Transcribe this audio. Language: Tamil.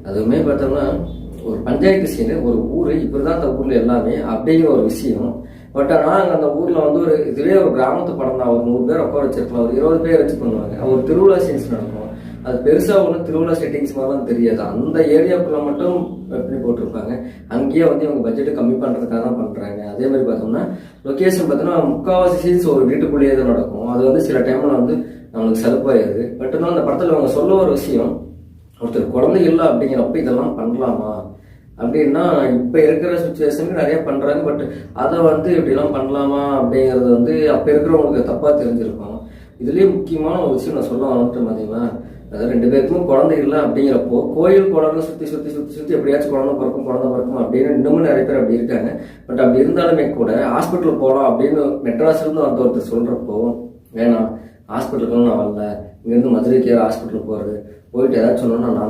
அதுவுமே பார்த்தோம்னா ஒரு பஞ்சாயத்து சீனு, ஒரு ஊர் இப்படி தான் அந்த ஊரில் எல்லாமே அப்படிங்கிற ஒரு விஷயம். பட் ஆனால் அந்த ஊரில் வந்து ஒரு இதுவே ஒரு கிராமத்து படம் தான். ஒரு 100 பேர் உட்கார வச்சிருக்கலாம், ஒரு 20 பேர் வச்சு பண்ணுவாங்க. ஒரு திருவிழா சீன்ஸ் நடக்கும். அது பெருசாக ஒன்றும் திருவிழா செட்டிங்ஸ் மாதிரிலாம் தெரியாது. அந்த ஏரியாவுக்குள்ள மட்டும் பண்ணி போட்டிருப்பாங்க. அங்கேயே வந்து இவங்க பட்ஜெட்டு கம்மி பண்ணுறதுக்காக தான் பண்ணுறாங்க. அதே மாதிரி பார்த்தோம்னா லொக்கேஷன் பார்த்தோன்னா முக்கால்வாசி சீன்ஸ் ஒரு வீட்டுக்குள்ளேயே தான் நடக்கும். அது வந்து சில டைமில் வந்து நம்மளுக்கு சலுப்பாயிருது. பட் ஆனால் அந்த படத்தில் அவங்க சொல்ல ஒரு விஷயம், ஒருத்தர் குழந்தை இல்லை அப்படிங்கிறப்ப இதெல்லாம் பண்ணலாமா அப்படின்னா, இப்போ இருக்கிற சுச்சுவேஷனுக்கு நிறைய பண்ணுறாங்க. பட் அதை வந்து இப்படிலாம் பண்ணலாமா அப்படிங்கிறது வந்து அப்போ இருக்கிறவங்களுக்கு தப்பாக தெரிஞ்சிருக்கும். இதுலேயே முக்கியமான ஒரு விஷயம் நான் சொல்ல வந்துட்டேன் பார்த்தீங்களா, அதாவது 2 பேருக்கும் குழந்தை இல்லை அப்படிங்கிறப்போ கோயில் குழந்தை சுற்றி எப்படியாச்சும் குழந்தை பிறக்கும் அப்படின்னு இன்னமும் நிறைய பேர் அப்படி இருக்காங்க. பட் அப்படி இருந்தாலுமே கூட ஹாஸ்பிட்டல் போகலாம் அப்படின்னு மெட்ராஸ்லேருந்து வந்த ஒருத்தர் சொல்கிறப்போ, வேணாம் ஹாஸ்பிட்டலுக்குன்னு நான் வரல, இங்கேருந்து மதுரைக்கு ஹாஸ்பிட்டல் போயிட்டு ஏதாச்சும் சொன்னோன்னா நான்